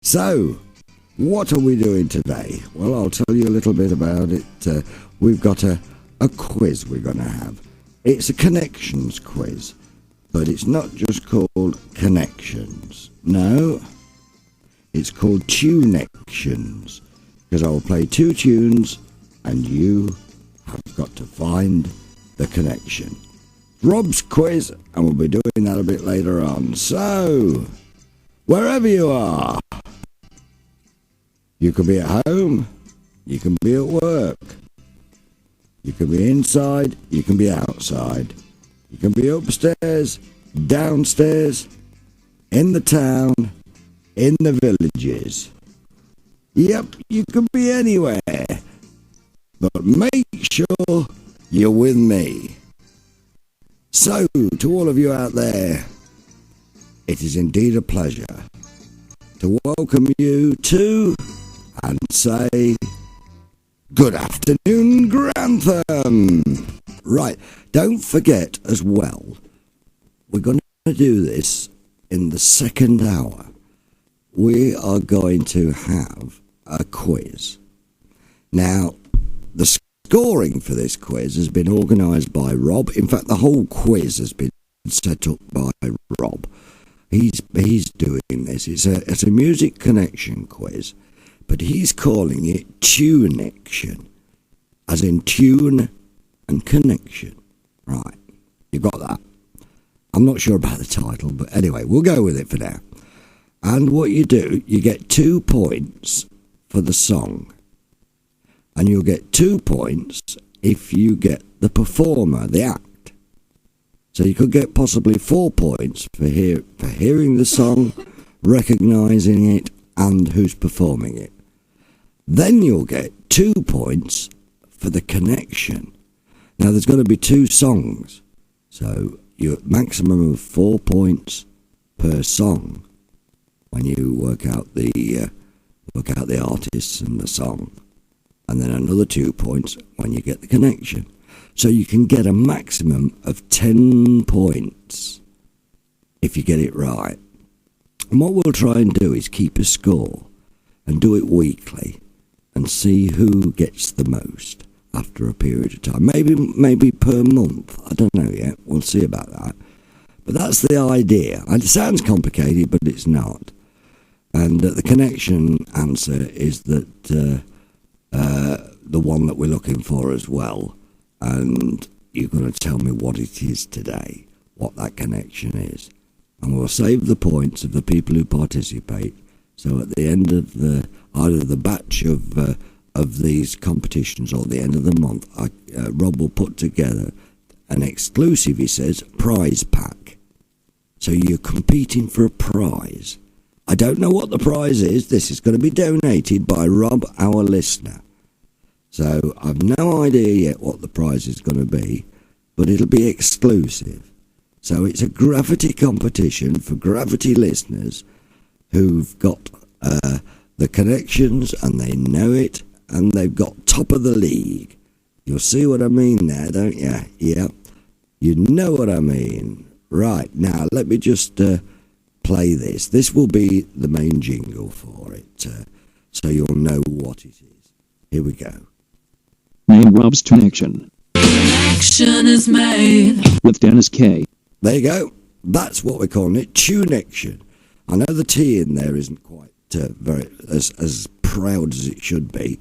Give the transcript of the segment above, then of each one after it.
So, what are we doing today? Well, I'll tell you a little bit about it. We've got a quiz we're going to have. It's a connections quiz, but it's not just called connections. No, it's called tunections, because I will play two tunes and you have got to find the connection. Rob's quiz, and we'll be doing that a bit later on. So, wherever you are, you can be at home, you can be at work, you can be inside, you can be outside, you can be upstairs, downstairs, in the town, in the villages. Yep, you can be anywhere, but make sure you're with me. So, to all of you out there, it is indeed a pleasure to welcome you to and say good afternoon, Grantham. Right, don't forget as well, we're going to do this in the second hour. We are going to have a quiz. Now, the scoring for this quiz has been organised by Rob. In fact, the whole quiz has been set up by Rob. He's doing this. It's a music connection quiz, but he's calling it tunection, as in tune and connection. Right, you got that? I'm not sure about the title, but anyway, we'll go with it for now. And what you do, you get 2 points for the song, and you'll get 2 points if you get the performer, the act. So you could get possibly 4 points for hearing the song, recognising it, and who's performing it. Then you'll get 2 points for the connection. Now there's going to be 2 songs, so you're at maximum of 4 points per song when you work out the artists and the song, and then another 2 points when you get the connection. So you can get a maximum of 10 points if you get it right. And what we'll try and do is keep a score and do it weekly and see who gets the most after a period of time. Maybe per month. I don't know yet. We'll see about that. But that's the idea. And it sounds complicated, but it's not. And the connection answer is that the one that we're looking for as well. And you're going to tell me what it is today, what that connection is. And we'll save the points of the people who participate. So at the end of either the batch of these competitions or the end of the month, Rob will put together an exclusive, he says, prize pack. So you're competing for a prize. I don't know what the prize is. This is going to be donated by Rob, our listener. So I've no idea yet what the prize is going to be, but it'll be exclusive. So it's a gravity competition for gravity listeners who've got the connections and they know it and they've got top of the league. You'll see what I mean there, don't you? Yeah, you know what I mean. Right, now let me just play this. This will be the main jingle for it, so you'll know what it is. Here we go. Name Rob's connection. Connection is made with Dennis K. There you go. That's what we're calling it, tunection. I know the T in there isn't quite very as proud as it should be,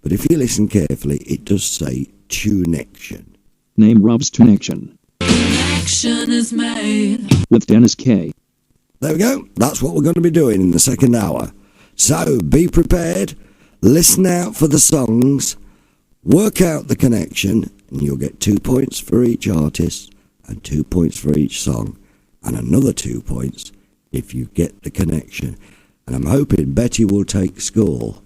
but if you listen carefully, it does say tunection. Name Rob's connection. Connection is made with Dennis K. There we go. That's what we're going to be doing in the second hour. So be prepared, listen out for the songs, work out the connection, and you'll get 2 points for each artist and 2 points for each song, and another 2 points if you get the connection. And I'm hoping Betty will take score.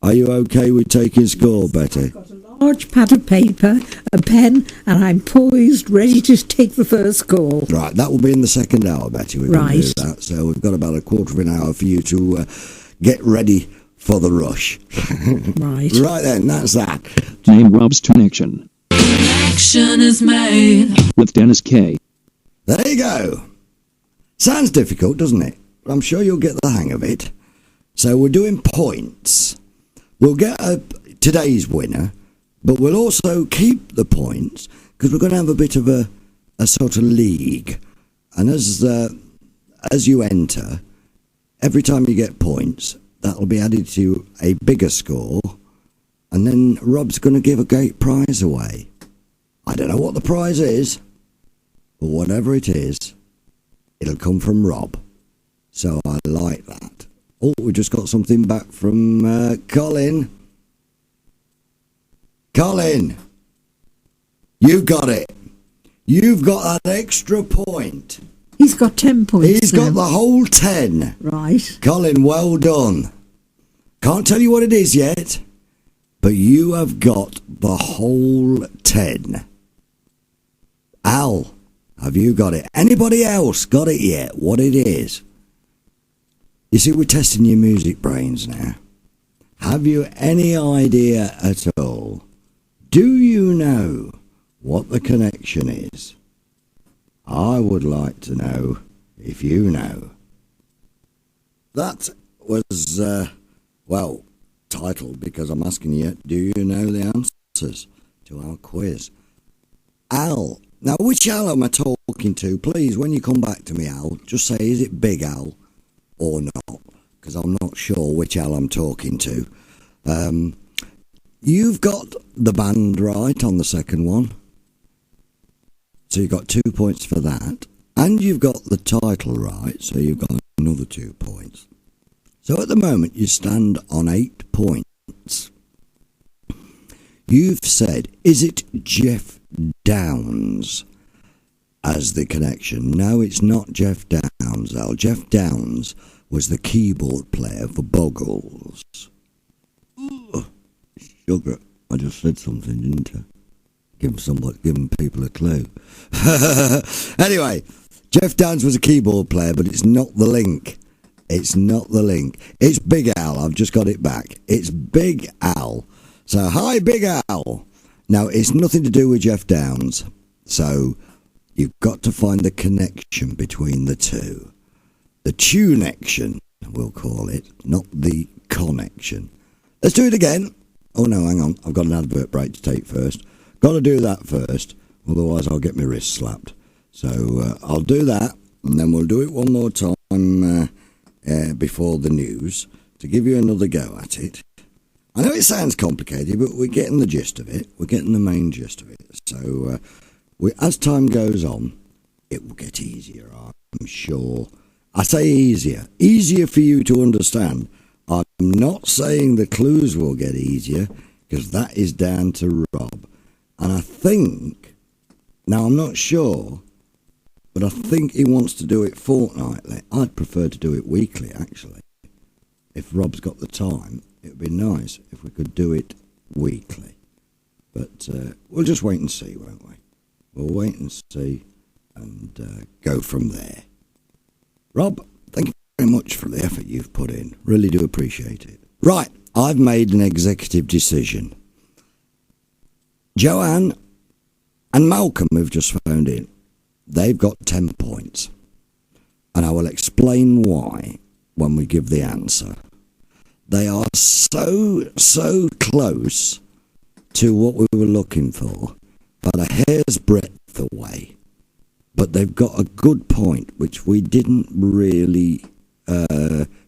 Are you okay with taking score, Betty? I've got a large pad of paper, a pen, and I'm poised, ready to take the first score. Right, that will be in the second hour, Betty. We're going to do that. So we've got about a quarter of an hour for you to get ready for the rush. Right. Right then, that's that. Name Rob's connection. Connection is made with Dennis K. There you go. Sounds difficult, doesn't it? I'm sure you'll get the hang of it. So we're doing points. We'll get today's winner, but we'll also keep the points because we're going to have a bit of a sort of league. And as you enter, every time you get points, that'll be added to a bigger score. And then Rob's going to give a great prize away. I don't know what the prize is, but whatever it is, it'll come from Rob. So I like that. Oh, we just got something back from Colin. Colin, you got it. You've got that extra point. He's got 10 points. He's got the whole 10. Right. Colin, well done. Can't tell you what it is yet, but you have got the whole 10. Al, have you got it? Anybody else got it yet? What it is? You see, we're testing your music brains now. Have you any idea at all? Do you know what the connection is? I would like to know if you know. That was, titled because I'm asking you, do you know the answers to our quiz? Al. Now, which Al am I talking to? Please, when you come back to me, Al, just say, is it Big Al or not? Because I'm not sure which Al I'm talking to. You've got the band right on the second one. So you've got 2 points for that. And you've got the title right, so you've got another 2 points. So at the moment, you stand on 8 points. You've said, is it Jeff Downs as the connection? No, it's not Jeff Downs, Al. Jeff Downs was the keyboard player for Boggles. Ooh, sugar. I just said something, didn't I? Giving people a clue. Anyway, Jeff Downs was a keyboard player, but it's not the link. It's not the link. It's Big Al. I've just got it back. It's Big Al. So, hi, Big Al. Now, it's nothing to do with Jeff Downs. So, you've got to find the connection between the two. The tune-ection, we'll call it, not the connection. Let's do it again. Oh, no, hang on. I've got an advert break to take first. Got to do that first, otherwise I'll get my wrist slapped. So I'll do that, and then we'll do it one more time before the news to give you another go at it. I know it sounds complicated, but we're getting the gist of it. We're getting the main gist of it. So as time goes on, it will get easier, I'm sure. I say easier for you to understand. I'm not saying the clues will get easier, because that is down to Rob. And I think, now I'm not sure, but I think he wants to do it fortnightly. I'd prefer to do it weekly, actually. If Rob's got the time, it would be nice if we could do it weekly. But we'll just wait and see, won't we? We'll wait and see and go from there. Rob, thank you very much for the effort you've put in. Really do appreciate it. Right, I've made an executive decision. Joanne and Malcolm, who've just phoned in, they've got 10 points. And I will explain why when we give the answer. They are so close to what we were looking for, but a hair's breadth away. But they've got a good point, which we didn't really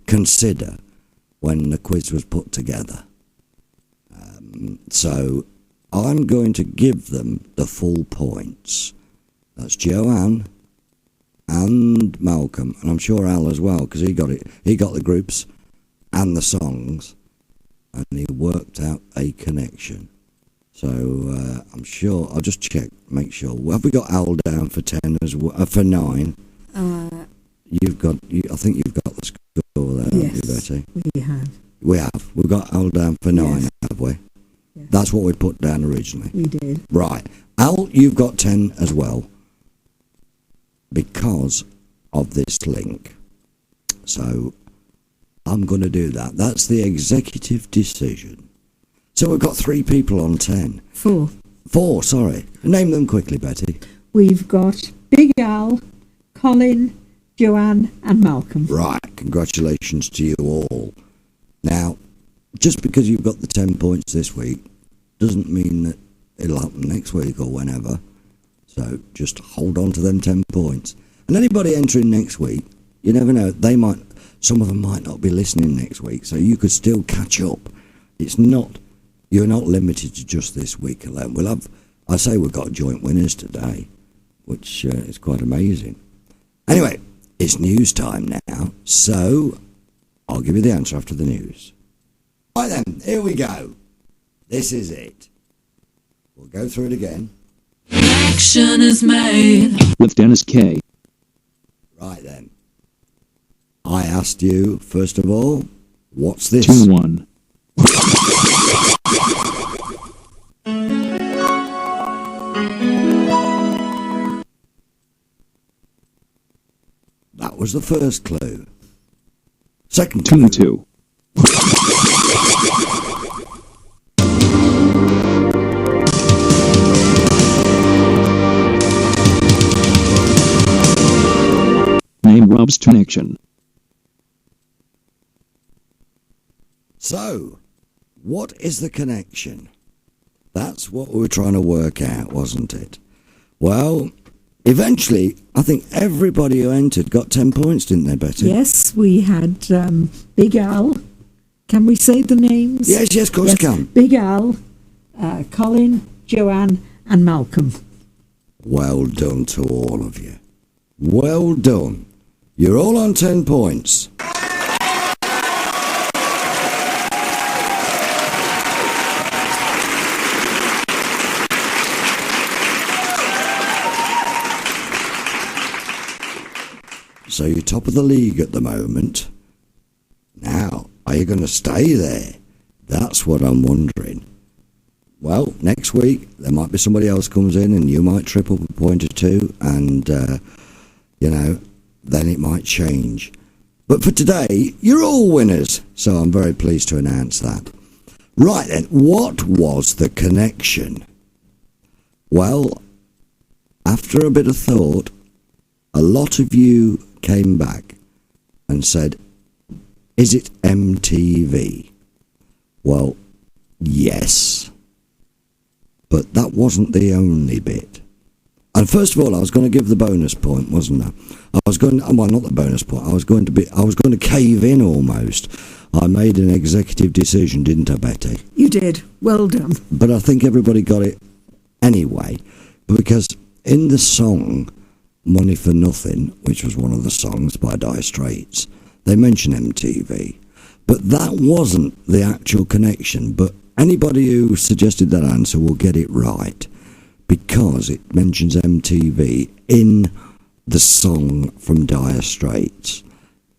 consider when the quiz was put together. So I'm going to give them the full points. That's Joanne and Malcolm, and I'm sure Al as well, because he got it. He got the groups and the songs, and he worked out a connection. So I'm sure, I'll just check, make sure. Have we got Al down for 10 as well, for 9? I think you've got the score there, yes, haven't you, Betty? we have. We have. We've got Al down for 9, Yes. have we? Yes. That's what we put down originally. We did. Right. Al, you've got 10 as well, because of this link. So I'm going to do that. That's the executive decision. So we've got 3 people on 10. 4. 4, sorry. Name them quickly, Betty. We've got Big Al, Colin, Joanne and Malcolm. Right. Congratulations to you all. Now, just because you've got the 10 points this week doesn't mean that it'll happen next week or whenever. So just hold on to them 10 points. And anybody entering next week, you never know, some of them might not be listening next week, so you could still catch up. You're not limited to just this week alone. We've got joint winners today, which is quite amazing. Anyway, it's news time now, so I'll give you the answer after the news. Right then, here we go. This is it. We'll go through it again. Connection is made. With Dennis K. Right then. I asked you, first of all, what's this? 2-1. That was the first clue. Second clue. 2-2. Name Rob's connection. So, what is the connection? That's what we were trying to work out, wasn't it? Well, eventually, I think everybody who entered got 10 points, didn't they, Betty? Yes, we had Big Al. Can we say the names? Yes, of course you can. Big Al, Colin, Joanne, and Malcolm. Well done to all of you. Well done. You're all on 10 points. So you're top of the league at the moment. Now, are you going to stay there? That's what I'm wondering. Well, next week, there might be somebody else comes in and you might trip up a point or two and, then it might change. But for today, you're all winners, so I'm very pleased to announce that. Right then, what was the connection? Well, after a bit of thought, a lot of you came back and said, is it MTV? Well, yes. But that wasn't the only bit. And first of all, I was going to give the bonus point, wasn't I? Not the bonus point. I was going to cave in almost. I made an executive decision, didn't I, Betty? You did. Well done. But I think everybody got it anyway, because in the song Money for Nothing, which was one of the songs by Dire Straits, they mention MTV. But that wasn't the actual connection. But anybody who suggested that answer will get it right, because it mentions MTV in the song from Dire Straits.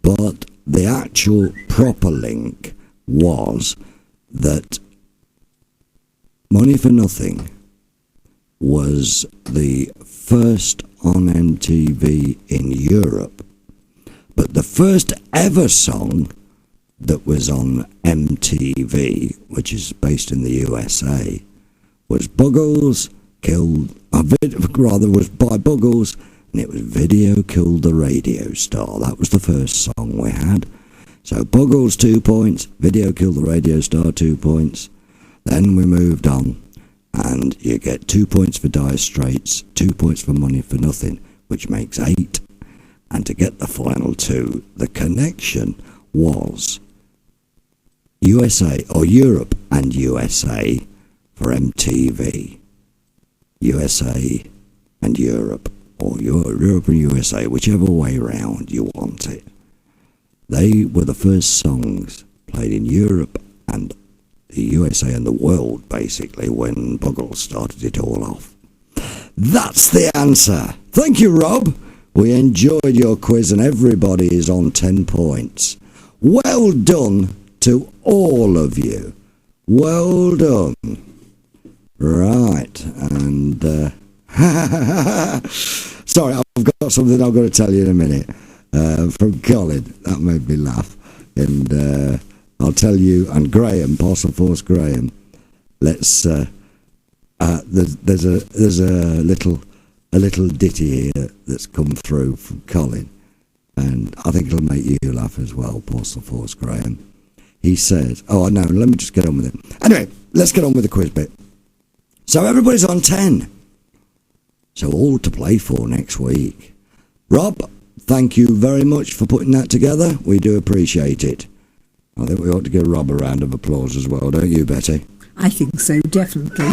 But the actual proper link was that Money for Nothing was the first on MTV in Europe, but the first ever song that was on MTV, which is based in the USA, was was by Buggles, and it was Video Killed the Radio Star. That was the first song we had. So Buggles 2 points, Video Killed the Radio Star 2 points. Then we moved on, and you get 2 points for Dire Straits, 2 points for Money for Nothing, which makes 8. And to get the final 2, the connection was USA, or Europe and USA for MTV. USA and Europe, or Europe and USA, whichever way round you want it. They were the first songs played in Europe and the USA and the world, basically, when Buggles started it all off. That's the answer. Thank you, Rob. We enjoyed your quiz and everybody is on 10 points. Well done to all of you. Well done. Right, and sorry, I've got something I've got to tell you in a minute from Colin. That made me laugh, and I'll tell you. And Graham, Parcel Force Graham. Let's. There's a little ditty here that's come through from Colin, and I think it'll make you laugh as well, Parcel Force Graham. he says, oh, no, let me just get on with it. Anyway, let's get on with the quiz bit. So everybody's on 10. So all to play for next week. Rob, thank you very much for putting that together. We do appreciate it. I think we ought to give Rob a round of applause as well, don't you, Betty? I think so, definitely.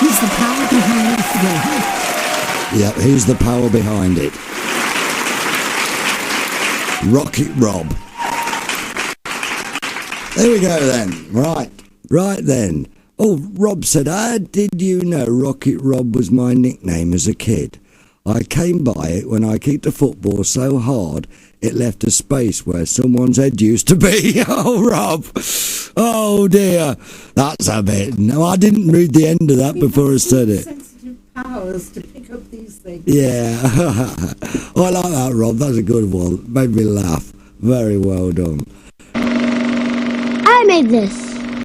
He's the power behind the game. Yeah, he's the power behind it. Rocket Rob. There we go then. Right then. Oh, Rob said, how did you know Rocket Rob was my nickname as a kid? I came by it when I kicked a football so hard it left a space where someone's head used to be. Oh, Rob. Oh, dear. That's a bit... No, I didn't read the end of that before I said it. Sensitive powers to pick up these things. Yeah. Oh, I like that, Rob. That's a good one. Made me laugh. Very well done. I made this.